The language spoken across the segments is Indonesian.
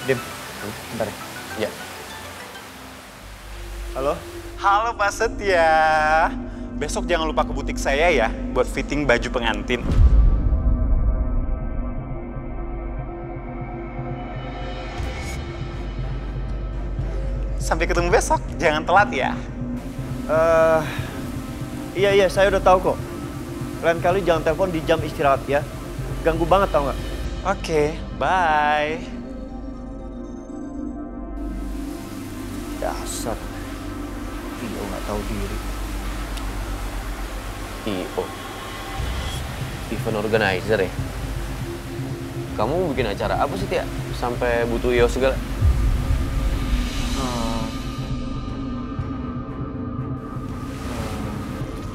Dim, bentar ya. Ya. Halo? Halo Pak Setia. Besok jangan lupa ke butik saya ya buat fitting baju pengantin. Sampai ketemu besok, jangan telat ya. Iya, saya udah tahu kok. Lain kali jangan telepon di jam istirahat ya. Ganggu banget tau nggak? Oke, bye. Dasar. Iya, nggak tahu diri. IO. Event organizer ya? Kamu bikin acara apa sih, Tia? Sampai butuh IO segala?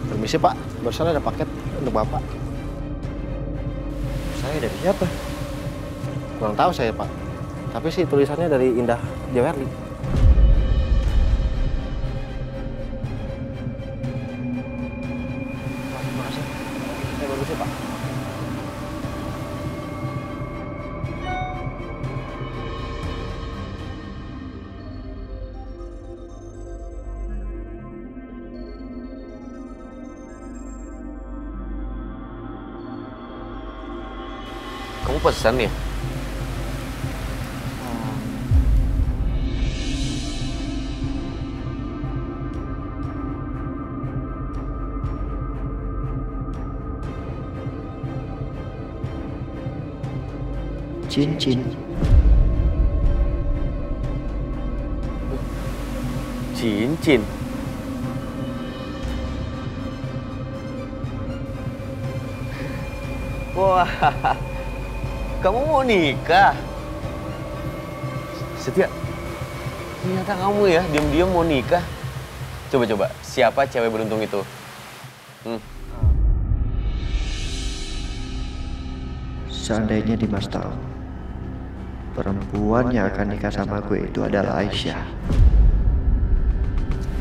Permisi Pak, barusan ada paket untuk Bapak. Saya dari siapa? Kurang tahu saya Pak, tapi sih tulisannya dari Indah Jawerli. Terima kasih. Saya permisi Pak. Kamu pesan ya? Cincin. Cincin? Wah, kamu mau nikah? Setia, ternyata kamu ya diam-diam mau nikah. Coba-coba, siapa cewek beruntung itu? Seandainya Dimas tahu perempuan yang akan nikah sama gue itu adalah Aisyah.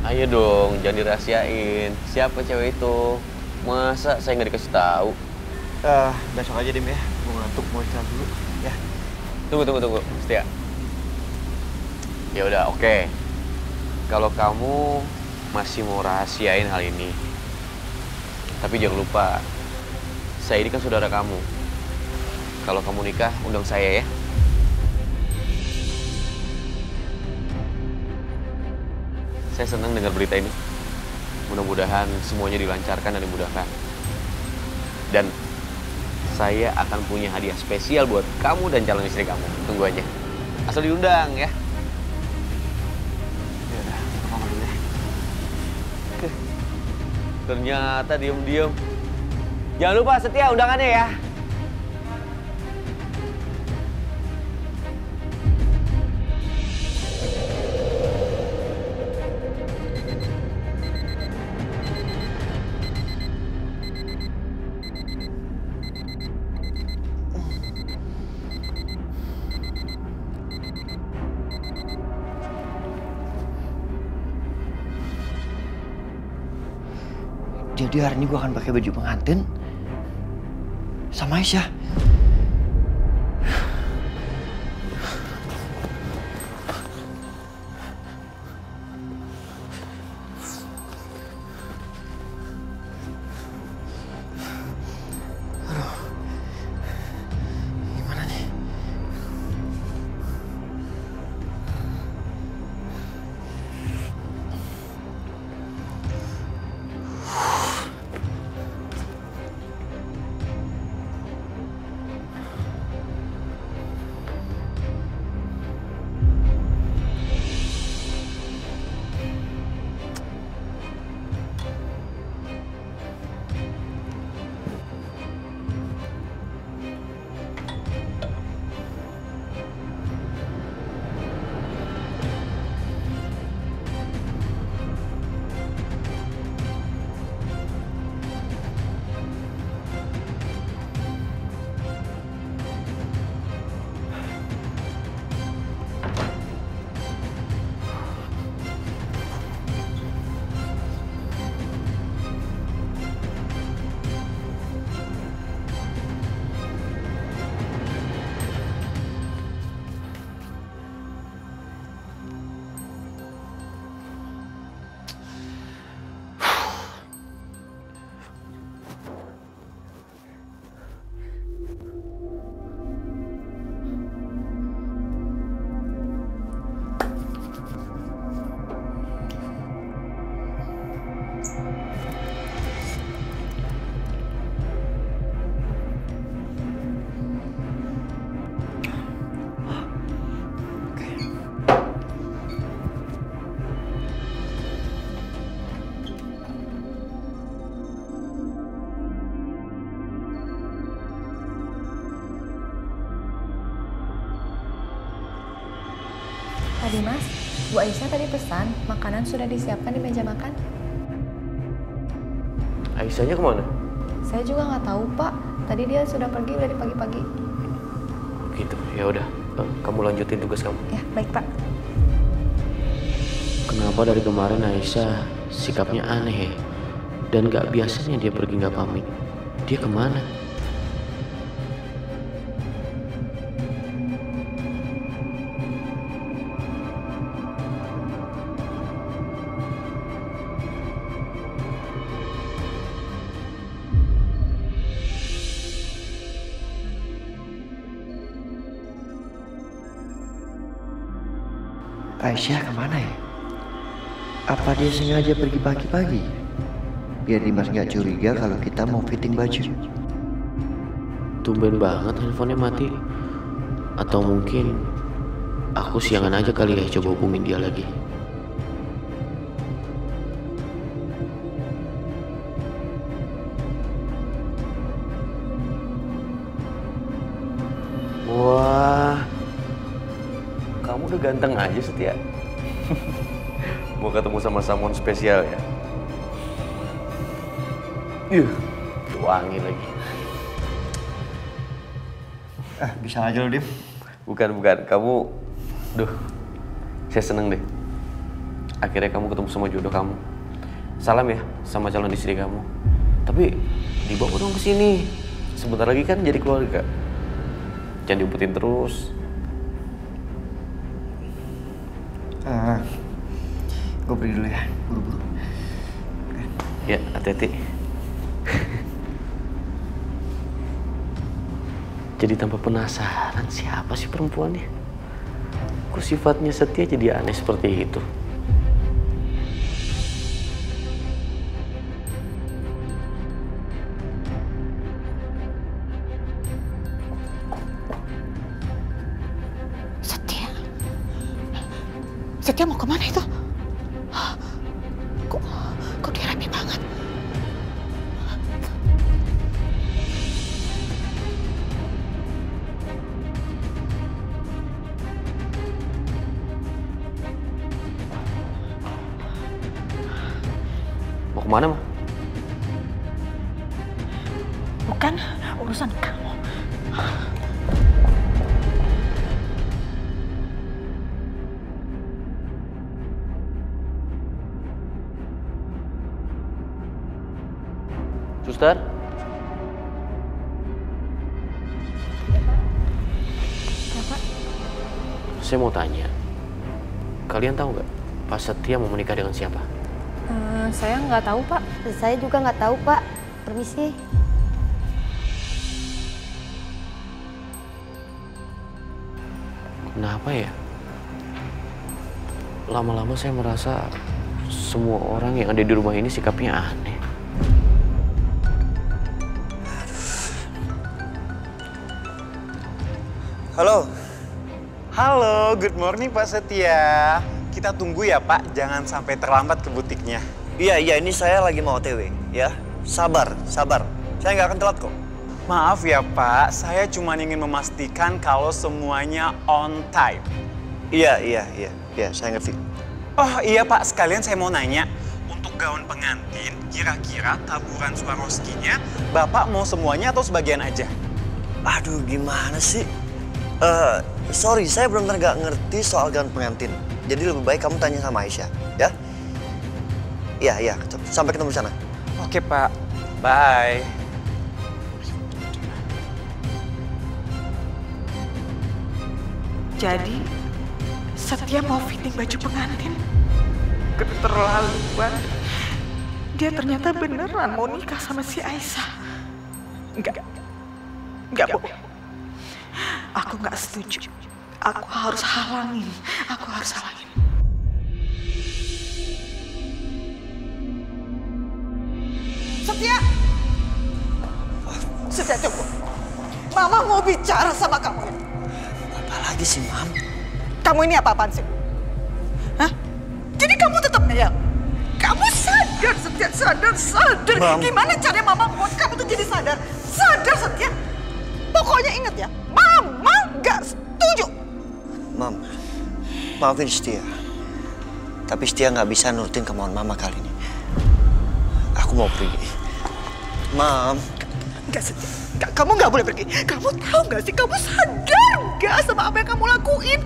Ayo dong, jangan dirahasiain. Siapa cewek itu? Masa saya nggak dikasih tahu? Besok aja Dim ya. Gue ngantuk, mau istirahat dulu. Ya. Tunggu, Setia. Ya udah, oke. Kalau kamu masih mau rahasiain hal ini, tapi jangan lupa, saya ini kan saudara kamu. Kalau kamu nikah, undang saya ya. Saya senang dengar berita ini. Mudah-mudahan semuanya dilancarkan dan dimudahkan. Dan saya akan punya hadiah spesial buat kamu dan calon istri kamu. Tunggu aja. Asal diundang ya. Ya udah, ngomong dulu ya. Ternyata diem-diem. Jangan lupa Setia undangannya ya. Jadi hari ini gue akan pakai baju pengantin sama Aisyah. Aduh, gimana nih? Pak Dimas, Bu Aisyah tadi pesan, makanan sudah disiapkan di meja makan. Aisyahnya kemana? Saya juga nggak tahu, Pak. Tadi dia sudah pergi dari pagi-pagi. Gitu, ya udah. Kamu lanjutin tugas kamu. Ya, baik, Pak. Kenapa dari kemarin Aisyah sikapnya aneh ya? Dan gak biasanya dia pergi gak pamit. Dia kemana? Aisyah kemana ya? Apa dia sengaja pergi pagi-pagi? Biar Dimas nggak curiga kalau kita mau fitting baju. Tumben banget handphonenya mati. Atau mungkin aku siangan aja kali ya coba hubungin dia lagi. Wah, kamu udah ganteng aja Setia. Mau ketemu sama someone spesial ya? Wangi lagi. Bisa aja lo, Dim. Bukan. Kamu, saya seneng deh. Akhirnya kamu ketemu sama jodoh kamu. Salam ya sama calon istri kamu. Tapi dibawa dong ke sini. Sebentar lagi kan jadi keluarga. Jangan diumpetin terus. Gue pergi dulu ya, buru-buru. Ya, hati-hati. Jadi tanpa penasaran siapa sih perempuannya? Kok sifatnya Setia jadi aneh seperti itu? Setia mau kemana itu? Kok dia rapi banget? Mau kemana, Ma? Bukan urusan kamu. Suster? Bapak, Saya mau tanya. Kalian tahu nggak Pak Setia mau menikah dengan siapa? saya nggak tahu, Pak. Saya juga nggak tahu, Pak. Permisi. Kenapa ya? Lama-lama saya merasa semua orang yang ada di rumah ini sikapnya aneh. Halo. Halo, good morning Pak Setia. Kita tunggu ya Pak, jangan sampai terlambat ke butiknya. Iya, ini saya lagi mau OTW, ya. Sabar. Saya nggak akan telat kok. Maaf ya Pak, saya cuma ingin memastikan kalau semuanya on time. Iya, saya ngerti. Oh iya Pak, sekalian saya mau nanya. Untuk gaun pengantin, kira-kira taburan Swarovski-nya Bapak mau semuanya atau sebagian aja? Aduh, gimana sih? Sorry, saya benar-benar nggak ngerti soal gaun pengantin. Jadi lebih baik kamu tanya sama Aisyah, ya? Iya, sampai ketemu di sana. Oke Pak, bye. Jadi, Setia mau fitting baju pengantin. Keterlaluan. Dia ternyata beneran mau nikah sama si Aisyah. Enggak, Bu. Aku nggak setuju. Aku harus halangin. Setia! Sudah cukup. Mama mau bicara sama kamu. Apa lagi sih, Mam? Kamu ini apa-apaan sih? Hah? Jadi kamu tetap ngeyel? Kamu sadar, Setia, sadar. Mam. Gimana caranya Mama buat kamu tuh jadi sadar? Sadar, Setia. Pokoknya ingat ya, Mama nggak setuju. Mam, Maafin Setia. Tapi Setia nggak bisa nurutin kemauan Mama kali ini. Aku mau pergi. Mam. Enggak, Setia. Kamu nggak boleh pergi. Kamu tahu nggak sih, kamu sadar nggak sama apa yang kamu lakuin?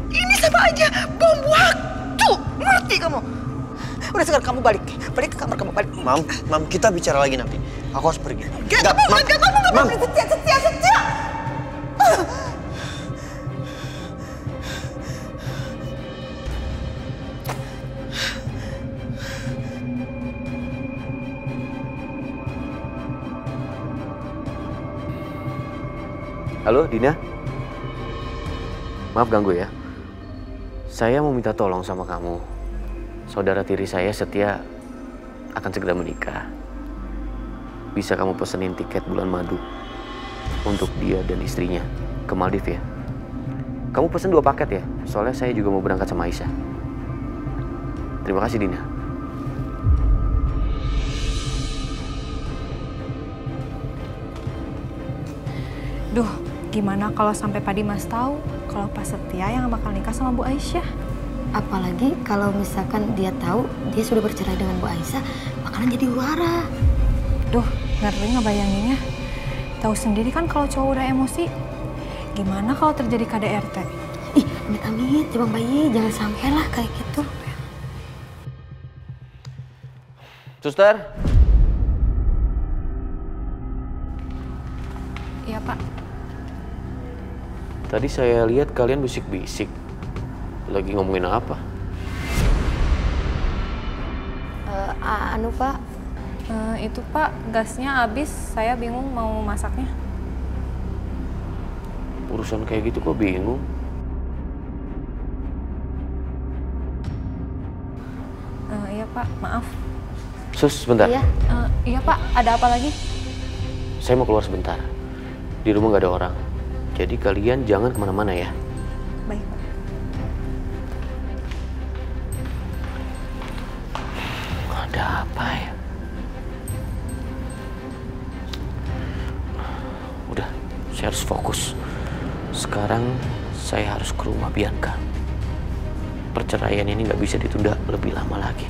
Ini sama aja bom waktu. Ngerti kamu? Udah sekarang kamu balik ke kamar kamu, balik. Mam, kita bicara lagi nanti. Aku harus pergi. Kamu nggak boleh. Setia. Halo, Dina? Maaf ganggu ya. Saya mau minta tolong sama kamu. Saudara tiri saya Setia akan segera menikah. Bisa kamu pesenin tiket bulan madu untuk dia dan istrinya ke Maldives ya? Kamu pesen 2 paket ya? Soalnya saya juga mau berangkat sama Aisyah. Terima kasih, Dina. Duh, gimana kalau sampai Pak Dimas tahu kalau Pak Setia yang bakal nikah sama Bu Aisyah? Apalagi kalau misalkan dia tahu dia sudah bercerai dengan Bu Aisyah, bakalan jadi huru-hara. Duh, ngeri ngebayanginnya. Tahu sendiri kan kalau cowok udah emosi. Gimana kalau terjadi KDRT? Ih, amit-amit, Bang Bayi, jangan sampai lah kayak gitu. Suster? Iya, Pak. Tadi saya lihat kalian bisik-bisik. Lagi ngomongin apa? Anu Pak, Itu Pak, gasnya habis. Saya bingung mau masaknya. Urusan kayak gitu kok bingung? Iya Pak, maaf. Sus, sebentar. iya. Iya Pak, ada apa lagi? Saya mau keluar sebentar. Di rumah nggak ada orang. Jadi kalian jangan kemana-mana ya. Baik Pak. Ada apa ya? Udah, saya harus fokus. Sekarang saya harus ke rumah Bianca. Perceraian ini nggak bisa ditunda lebih lama lagi.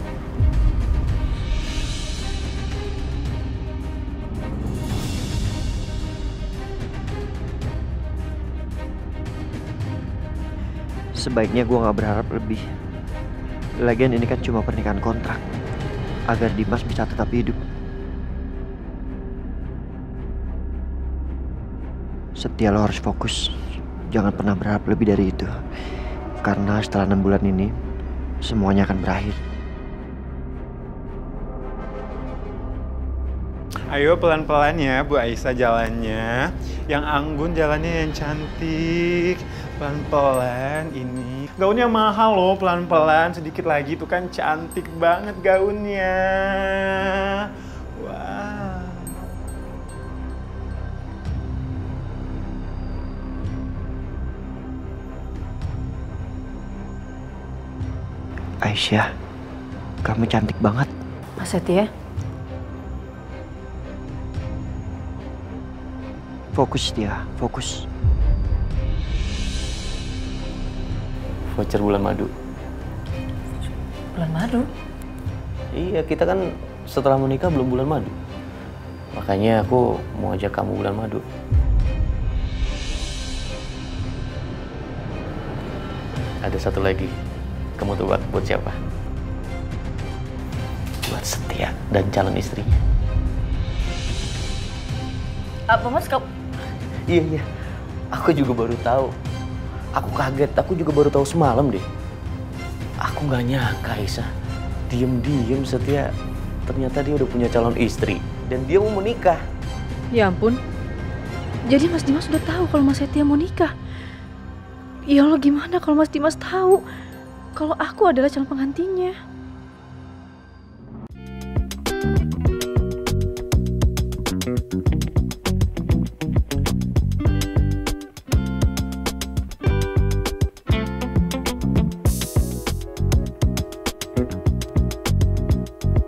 Sebaiknya gue gak berharap lebih. Lagian ini kan cuma pernikahan kontrak. Agar Dimas bisa tetap hidup. Setia, lo harus fokus. Jangan pernah berharap lebih dari itu. Karena setelah 6 bulan ini, semuanya akan berakhir. Ayo pelan-pelan ya Bu Aisyah jalannya. Yang anggun jalannya yang cantik. Pelan-pelan ini. Gaunnya mahal loh, pelan-pelan. Sedikit lagi tuh kan cantik banget gaunnya. Wow. Aisyah, kamu cantik banget. Mas Setia? Fokus dia, fokus. Voucher bulan madu. Bulan madu? Iya, kita kan setelah menikah belum bulan madu. Makanya aku mau ajak kamu bulan madu. Ada satu lagi. Kamu tebak buat siapa? Buat Setia dan calon istrinya. Apa Mas? Iya. Aku juga baru tahu. Aku kaget. Aku juga baru tahu semalam deh. Aku nggak nyangka, Aisyah. Diem-diem Setia. Ternyata dia udah punya calon istri. Dan dia mau menikah. Ya ampun. Jadi Mas Dimas udah tahu kalau Mas Setia mau nikah. Ya Allah, gimana kalau Mas Dimas tahu kalau aku adalah calon pengantinnya?